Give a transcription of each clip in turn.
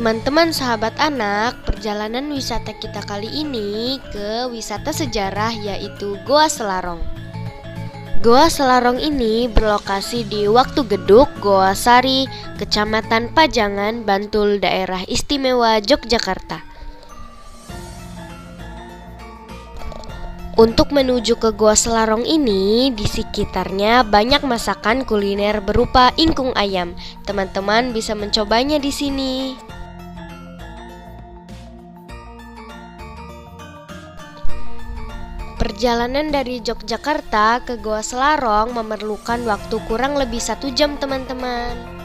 Teman-teman sahabat anak, perjalanan wisata kita kali ini ke wisata sejarah yaitu Goa Selarong. Goa Selarong ini berlokasi di Waktu Geduk, Goa Sari, Kecamatan Pajangan, Bantul, Daerah Istimewa Yogyakarta. Untuk menuju ke Goa Selarong ini, di sekitarnya banyak masakan kuliner berupa ingkung ayam. Teman-teman bisa mencobanya di sini. Perjalanan dari Yogyakarta ke Goa Selarong memerlukan waktu kurang lebih 1 jam, teman-teman.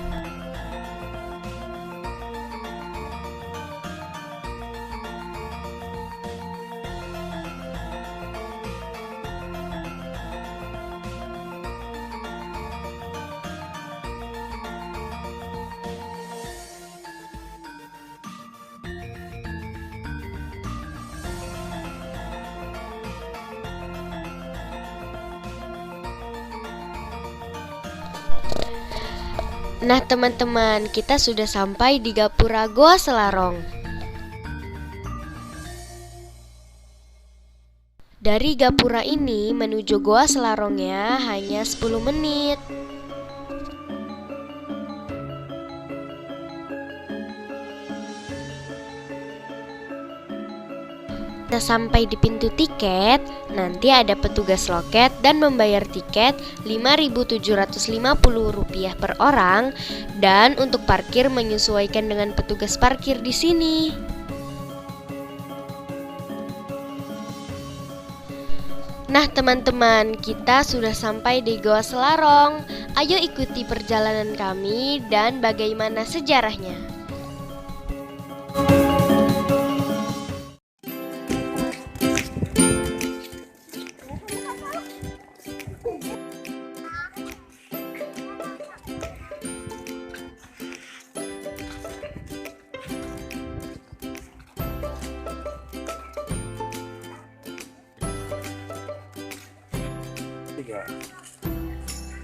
Nah teman-teman, kita sudah sampai di Gapura Goa Selarong. Dari Gapura ini menuju Goa Selarongnya hanya 10 menit. Kita sampai di pintu tiket, nanti ada petugas loket dan membayar tiket Rp5.750 per orang, dan untuk parkir menyesuaikan dengan petugas parkir di sini. Nah teman-teman, kita sudah sampai di Goa Selarong. Ayo ikuti perjalanan kami dan bagaimana sejarahnya.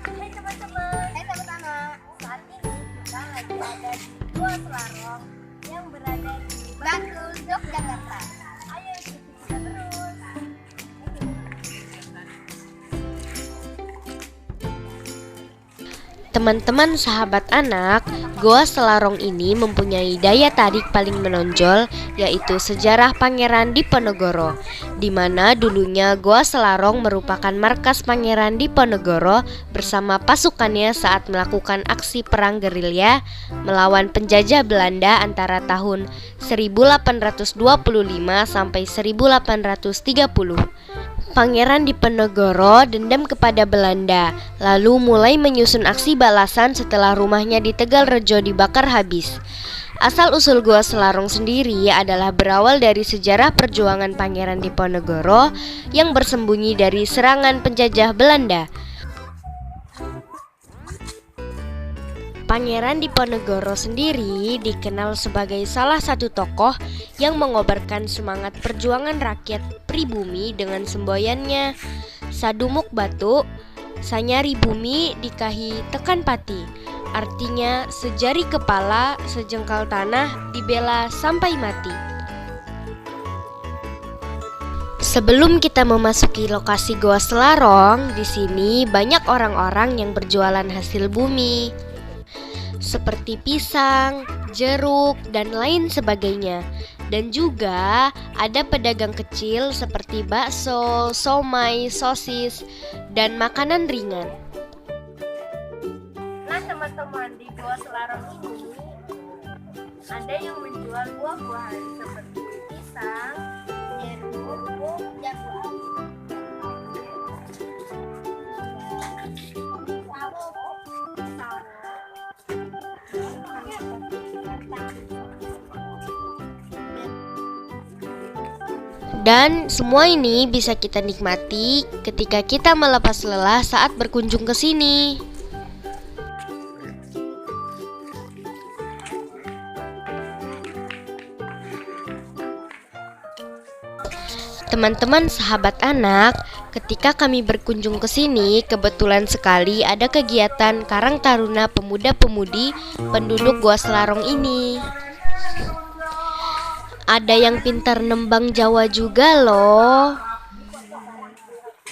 Hai teman-teman, saat ini kita lagi ada di Goa Selarong yang berada di Bantul, Yogyakarta. Ayo ikuti kita terus. Teman-teman sahabat anak, Goa Selarong ini mempunyai daya tarik paling menonjol, yaitu sejarah Pangeran Diponegoro, di mana dulunya Goa Selarong merupakan markas Pangeran Diponegoro bersama pasukannya saat melakukan aksi perang gerilya melawan penjajah Belanda antara tahun 1825 sampai 1830. Pangeran Diponegoro dendam kepada Belanda, lalu mulai menyusun aksi balasan setelah rumahnya di Tegalrejo dibakar habis. Asal-usul Goa Selarong sendiri adalah berawal dari sejarah perjuangan Pangeran Diponegoro yang bersembunyi dari serangan penjajah Belanda. Pangeran Diponegoro sendiri dikenal sebagai salah satu tokoh yang mengobarkan semangat perjuangan rakyat pribumi dengan semboyannya Sadumuk Batu, Sanyari Bumi Dikahi Tekan Pati. Artinya sejari kepala, sejengkal tanah dibela sampai mati. Sebelum kita memasuki lokasi Goa Selarong, di sini banyak orang-orang yang berjualan hasil bumi seperti pisang, jeruk, dan lain sebagainya. Dan juga ada pedagang kecil seperti bakso, somai, sosis, dan makanan ringan. Nah teman-teman, di Goa Selarong ini ada yang menjual buah-buahan seperti pisang, jeruk, dan buah. Dan semua ini bisa kita nikmati ketika kita melepas lelah saat berkunjung ke sini. Teman-teman sahabat anak, ketika kami berkunjung ke sini, kebetulan sekali ada kegiatan Karang Taruna Pemuda-Pemudi penduduk Goa Selarong ini. Ada yang pintar nembang Jawa juga loh.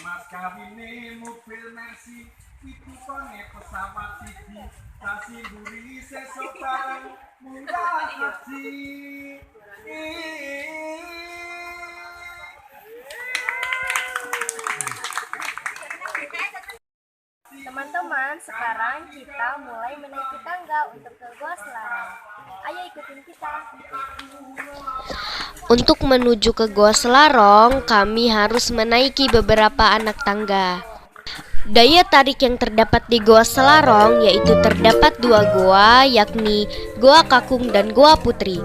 Mas kawine mobil Mercy iku kone pesawat siji kasih duri sesuk bareng munggah haji. Teman-teman, sekarang kita mulai menaiki tangga untuk ke Gua Selarong. Ayo ikutin kita. Untuk menuju ke Gua Selarong, kami harus menaiki beberapa anak tangga. Daya tarik yang terdapat di Gua Selarong yaitu terdapat dua gua, yakni Gua Kakung dan Gua Putri.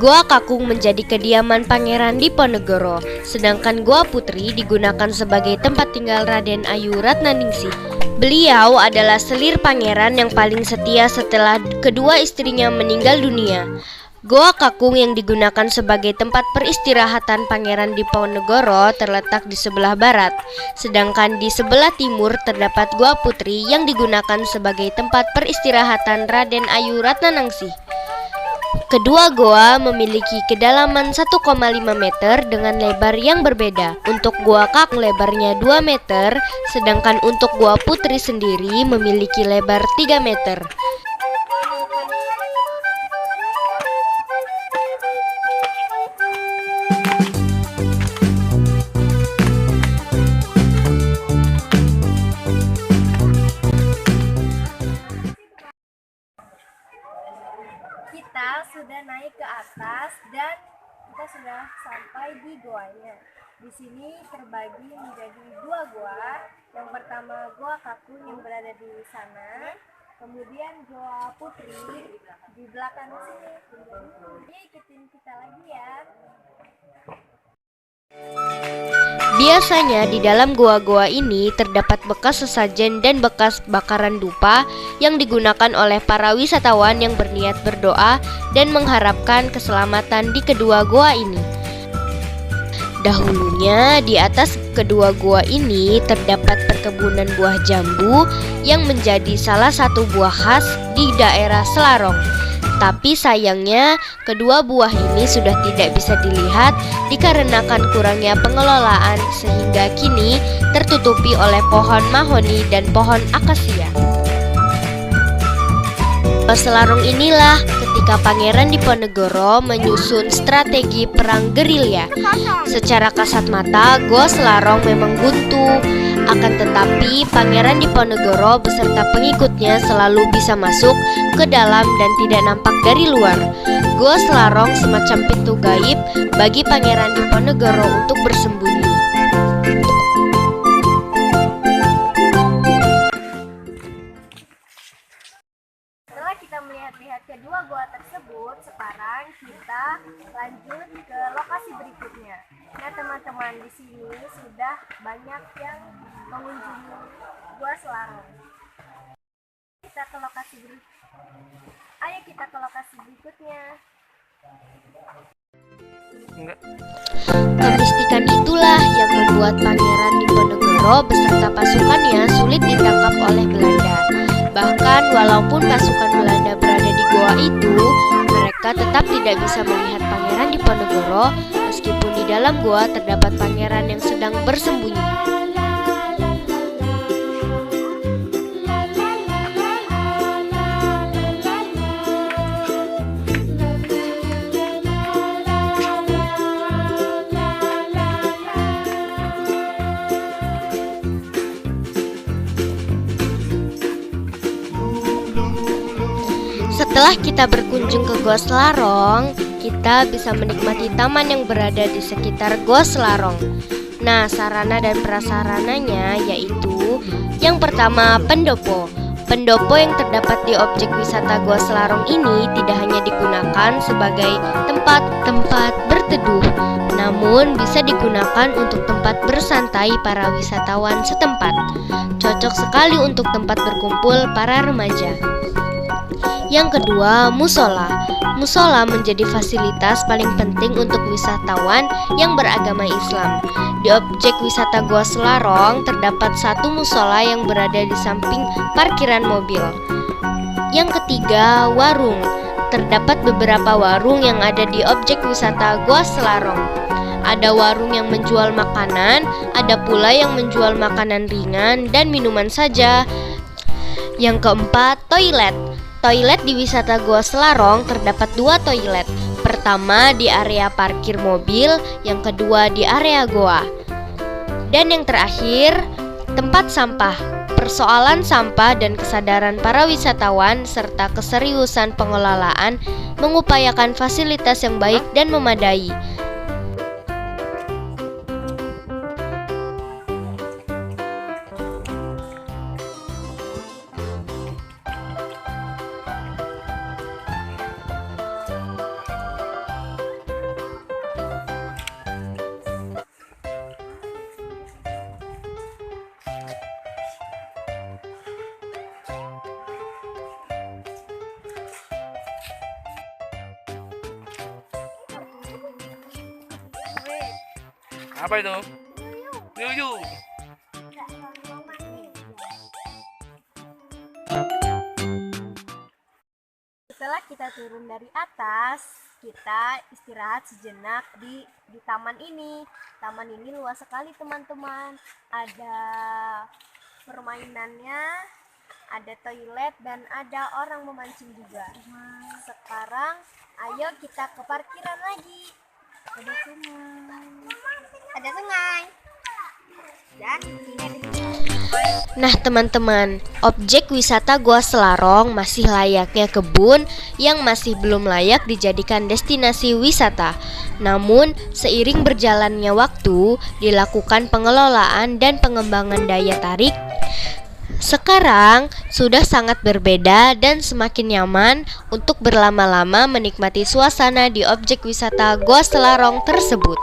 Gua Kakung menjadi kediaman Pangeran Diponegoro, sedangkan Gua Putri digunakan sebagai tempat tinggal Raden Ayu Ratnaningsih. Beliau adalah selir pangeran yang paling setia setelah kedua istrinya meninggal dunia. Goa Kakung yang digunakan sebagai tempat peristirahatan Pangeran Diponegoro terletak di sebelah barat, sedangkan di sebelah timur terdapat Goa Putri yang digunakan sebagai tempat peristirahatan Raden Ayu Ratnaningsih. Kedua goa memiliki kedalaman 1,5 meter dengan lebar yang berbeda. Untuk Goa Kakung lebarnya 2 meter, sedangkan untuk Goa Putri sendiri memiliki lebar 3 meter. Kita sudah naik ke atas dan kita sudah sampai di goanya. Di sini terbagi menjadi dua goa. Yang pertama Goa Kakung yang berada di sana, kemudian Goa Putri di belakang sini. Jadi ikutin kita lagi ya. Biasanya di dalam goa-goa ini terdapat bekas sesajen dan bekas bakaran dupa yang digunakan oleh para wisatawan yang berniat berdoa dan mengharapkan keselamatan di kedua goa ini. Dahulunya di atas kedua goa ini terdapat perkebunan buah jambu yang menjadi salah satu buah khas di daerah Selarong. Tapi sayangnya kedua buah ini sudah tidak bisa dilihat dikarenakan kurangnya pengelolaan sehingga kini tertutupi oleh pohon mahoni dan pohon akasia. Selarong inilah ketika Pangeran Diponegoro menyusun strategi perang gerilya. Secara kasat mata, Goa Selarong memang buntu. Akan tetapi Pangeran Diponegoro beserta pengikutnya selalu bisa masuk ke dalam dan tidak nampak dari luar. Goa Selarong semacam pintu gaib bagi Pangeran Diponegoro untuk bersembunyi. Setelah kita melihat-lihat kedua goa tersebut, sekarang kita lanjut ke lokasi berikutnya. Nah teman-teman, di sini sudah banyak yang mengunjungi Gua Selarong. Kita ke lokasi Ayo kita ke lokasi berikutnya. Kemistikan itulah yang membuat Pangeran Diponegoro beserta pasukannya sulit ditangkap oleh Belanda. Bahkan walaupun pasukan Belanda berada di goa itu, mereka tetap tidak bisa melihat Pangeran Diponegoro meskipun di dalam goa terdapat pangeran yang sedang bersembunyi. Setelah kita berkunjung ke Gua Selarong, kita bisa menikmati taman yang berada di sekitar Gua Selarong. Nah, sarana dan prasarananya yaitu yang pertama pendopo. Pendopo yang terdapat di objek wisata Gua Selarong ini tidak hanya digunakan sebagai tempat-tempat berteduh, namun bisa digunakan untuk tempat bersantai para wisatawan setempat. Cocok sekali untuk tempat berkumpul para remaja. Yang kedua, musola. Musola menjadi fasilitas paling penting untuk wisatawan yang beragama Islam. Di objek wisata Gua Selarong terdapat satu musola yang berada di samping parkiran mobil. Yang ketiga, warung. terdapat beberapa warung yang ada di objek wisata Goa Selarong. Ada warung yang menjual makanan, ada pula yang menjual makanan ringan dan minuman saja. Yang keempat, toilet. Toilet di wisata Goa Selarong terdapat 2 toilet. Pertama di area parkir mobil, yang kedua di area goa. Dan yang terakhir, tempat sampah. Persoalan sampah dan kesadaran para wisatawan serta keseriusan pengelolaan mengupayakan fasilitas yang baik dan memadai. Apa itu? Yuyu. Setelah kita turun dari atas, kita istirahat sejenak di taman ini. Taman ini luas sekali teman-teman. Ada permainannya, ada toilet dan ada orang memancing juga. Sekarang ayo kita ke parkiran lagi. Ada sungai. Ada sungai. Dan ini ada Nah teman-teman, objek wisata Goa Selarong masih layaknya kebun yang masih belum layak dijadikan destinasi wisata. Namun, seiring berjalannya waktu, dilakukan pengelolaan dan pengembangan daya tarik. Sekarang sudah sangat berbeda dan semakin nyaman untuk berlama-lama menikmati suasana di objek wisata Goa Selarong tersebut.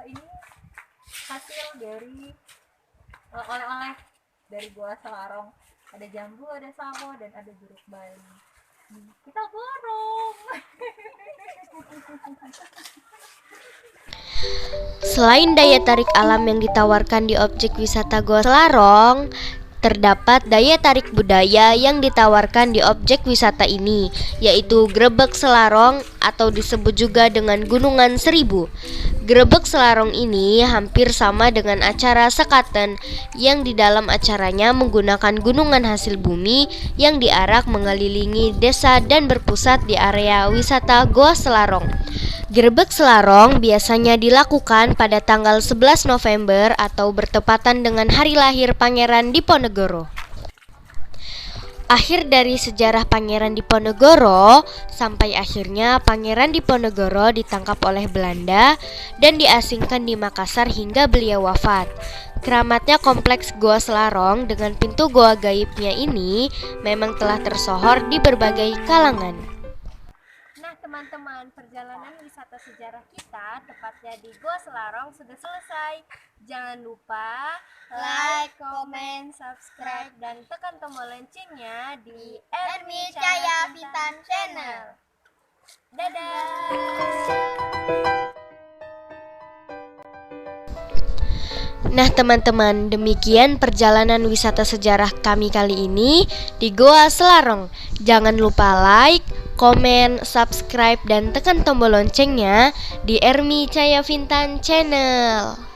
Ini hasil dari oleh-oleh dari Goa Selarong. Ada jambu, ada sawo, dan ada jeruk bali. Kita borong. Selain daya tarik alam yang ditawarkan di objek wisata Goa Selarong, terdapat daya tarik budaya yang ditawarkan di objek wisata ini, yaitu Grebek Selarong atau disebut juga dengan Gunungan Seribu. Grebek Selarong ini hampir sama dengan acara Sekaten yang di dalam acaranya menggunakan gunungan hasil bumi yang diarak mengelilingi desa dan berpusat di area wisata Goa Selarong. Grebek Selarong biasanya dilakukan pada tanggal 11 November atau bertepatan dengan hari lahir Pangeran Diponegoro. Akhir dari sejarah Pangeran Diponegoro sampai akhirnya Pangeran Diponegoro ditangkap oleh Belanda dan diasingkan di Makassar hingga beliau wafat. Keramatnya kompleks Goa Selarong dengan pintu goa gaibnya ini memang telah tersohor di berbagai kalangan. Nah teman-teman, perjalanan wisata sejarah kita tepatnya di Goa Selarong sudah selesai. Jangan lupa like, comment, subscribe, dan tekan tombol loncengnya di Ermi Cahaya Bintang Channel. Dadah. Nah teman-teman, demikian perjalanan wisata sejarah kami kali ini di Goa Selarong. Jangan lupa like, komen, subscribe, dan tekan tombol loncengnya di Ermi Cahaya Bintang Channel.